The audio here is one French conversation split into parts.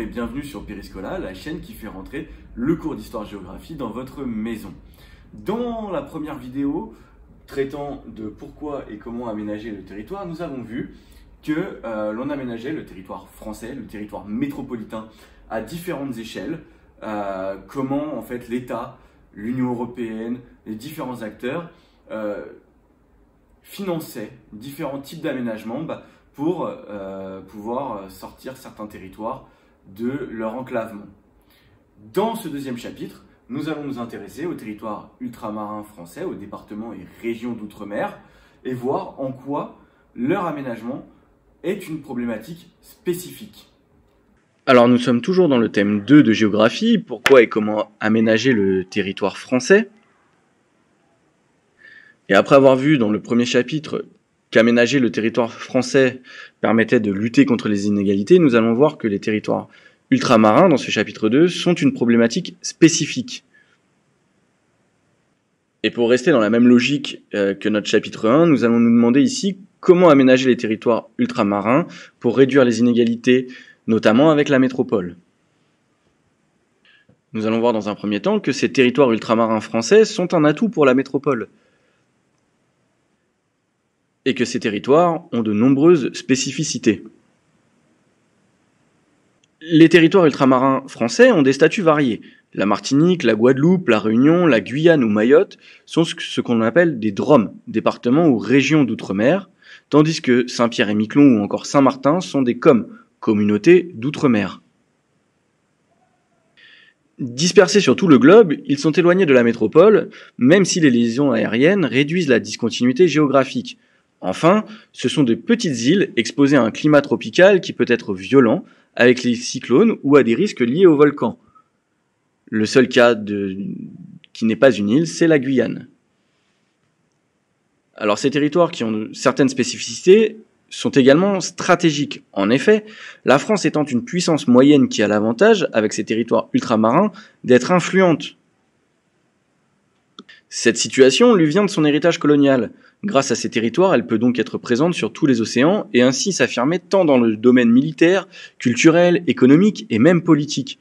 et bienvenue sur Périscola, la chaîne qui fait rentrer le cours d'histoire-géographie dans votre maison. Dans la première vidéo traitant de pourquoi et comment aménager le territoire, nous avons vu que l'on aménageait le territoire français, le territoire métropolitain à différentes échelles, comment en fait l'État, l'Union européenne, les différents acteurs finançaient différents types d'aménagements pour pouvoir sortir certains territoires de leur enclavement. Dans ce deuxième chapitre, nous allons nous intéresser aux territoires ultramarins français, aux départements et régions d'outre-mer, et voir en quoi leur aménagement est une problématique spécifique. Alors nous sommes toujours dans le thème 2 de géographie, pourquoi et comment aménager le territoire français. Et après avoir vu dans le premier chapitre qu'aménager le territoire français permettait de lutter contre les inégalités, nous allons voir que les territoires ultramarins, dans ce chapitre 2, sont une problématique spécifique. Et pour rester dans la même logique que notre chapitre 1, nous allons nous demander ici comment aménager les territoires ultramarins pour réduire les inégalités, notamment avec la métropole. Nous allons voir dans un premier temps que ces territoires ultramarins français sont un atout pour la métropole. Et que ces territoires ont de nombreuses spécificités. Les territoires ultramarins français ont des statuts variés. La Martinique, la Guadeloupe, la Réunion, la Guyane ou Mayotte sont ce qu'on appelle des DROM, départements ou régions d'outre-mer, tandis que Saint-Pierre-et-Miquelon ou encore Saint-Martin sont des COM, communautés d'outre-mer. Dispersés sur tout le globe, ils sont éloignés de la métropole, même si les liaisons aériennes réduisent la discontinuité géographique. Enfin, ce sont de petites îles exposées à un climat tropical qui peut être violent, avec les cyclones ou à des risques liés aux volcans. Le seul cas qui n'est pas une île, c'est la Guyane. Alors ces territoires qui ont certaines spécificités sont également stratégiques. En effet, la France étant une puissance moyenne qui a l'avantage, avec ses territoires ultramarins, d'être influente. Cette situation lui vient de son héritage colonial. Grâce à ces territoires, elle peut donc être présente sur tous les océans et ainsi s'affirmer tant dans le domaine militaire, culturel, économique et même politique.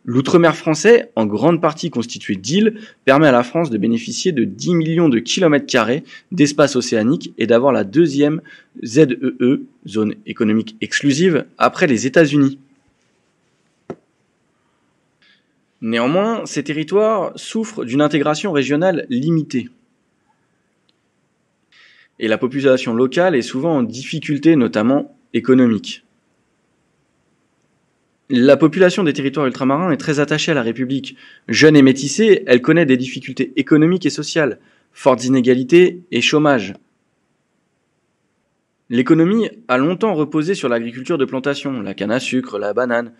L'outre-mer français, en grande partie constitué d'îles, permet à la France de bénéficier de 10 millions de kilomètres carrés d'espace océanique et d'avoir la deuxième ZEE, zone économique exclusive, après les États-Unis. Néanmoins, ces territoires souffrent d'une intégration régionale limitée. Et la population locale est souvent en difficulté, notamment économique. La population des territoires ultramarins est très attachée à la République. Jeune et métissée, elle connaît des difficultés économiques et sociales, fortes inégalités et chômage. L'économie a longtemps reposé sur l'agriculture de plantation, la canne à sucre, la banane.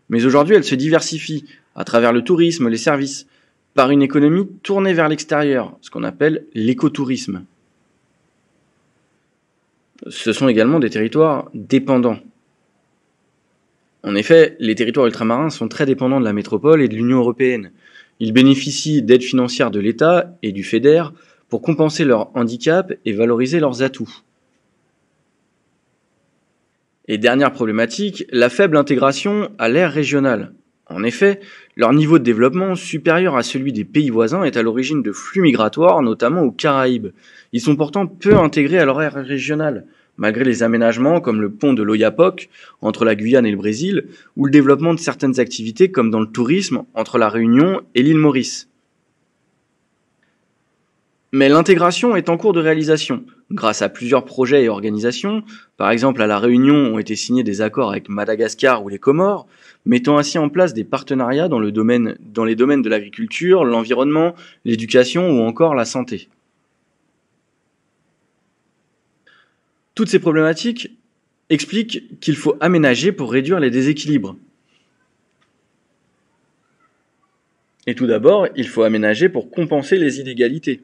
Mais aujourd'hui, elle se diversifie à travers le tourisme, les services, par une économie tournée vers l'extérieur, ce qu'on appelle l'écotourisme. Ce sont également des territoires dépendants. En effet, les territoires ultramarins sont très dépendants de la métropole et de l'Union européenne. Ils bénéficient d'aides financières de l'État et du FEDER pour compenser leur handicap et valoriser leurs atouts. Et dernière problématique, la faible intégration à l'ère régionale. En effet, leur niveau de développement supérieur à celui des pays voisins est à l'origine de flux migratoires, notamment aux Caraïbes. Ils sont pourtant peu intégrés à leur ère régionale, malgré les aménagements comme le pont de l'Oyapock entre la Guyane et le Brésil, ou le développement de certaines activités comme dans le tourisme entre la Réunion et l'île Maurice. Mais l'intégration est en cours de réalisation. Grâce à plusieurs projets et organisations, par exemple à La Réunion ont été signés des accords avec Madagascar ou les Comores, mettant ainsi en place des partenariats dans les domaines de l'agriculture, l'environnement, l'éducation ou encore la santé. Toutes ces problématiques expliquent qu'il faut aménager pour réduire les déséquilibres. Et tout d'abord, il faut aménager pour compenser les inégalités.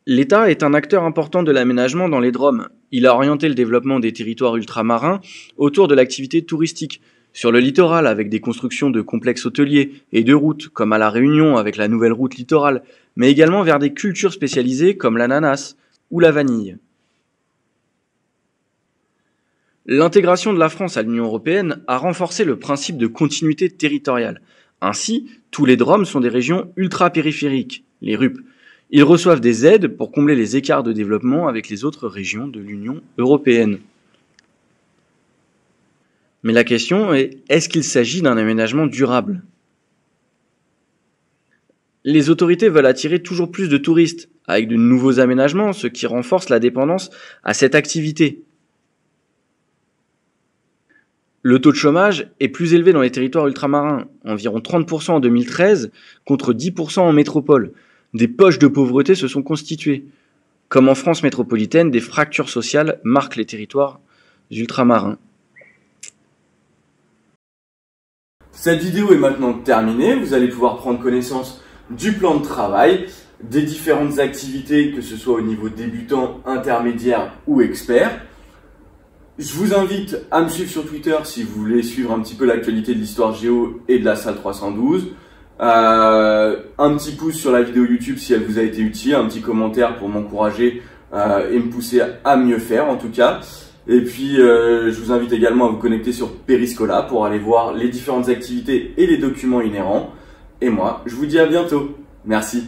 L'État est un acteur important de l'aménagement dans les DROM. Il a orienté le développement des territoires ultramarins autour de l'activité touristique, sur le littoral avec des constructions de complexes hôteliers et de routes, comme à La Réunion avec la nouvelle route littorale, mais également vers des cultures spécialisées comme l'ananas ou la vanille. L'intégration de la France à l'Union européenne a renforcé le principe de continuité territoriale. Ainsi, tous les DROM sont des régions ultra-périphériques, les RUP. Ils reçoivent des aides pour combler les écarts de développement avec les autres régions de l'Union européenne. Mais la question est, est-ce qu'il s'agit d'un aménagement durable ? Les autorités veulent attirer toujours plus de touristes, avec de nouveaux aménagements, ce qui renforce la dépendance à cette activité. Le taux de chômage est plus élevé dans les territoires ultramarins, environ 30% en 2013 contre 10% en métropole. Des poches de pauvreté se sont constituées. Comme en France métropolitaine, des fractures sociales marquent les territoires ultramarins. Cette vidéo est maintenant terminée, vous allez pouvoir prendre connaissance du plan de travail, des différentes activités, que ce soit au niveau débutant, intermédiaire ou expert. Je vous invite à me suivre sur Twitter si vous voulez suivre un petit peu l'actualité de l'histoire géo et de la salle 312. Un petit pouce sur la vidéo YouTube si elle vous a été utile, un petit commentaire pour m'encourager et me pousser à mieux faire en tout cas. Et puis je vous invite également à vous connecter sur Periscola pour aller voir les différentes activités et les documents inhérents. Et moi, je vous dis à bientôt. Merci.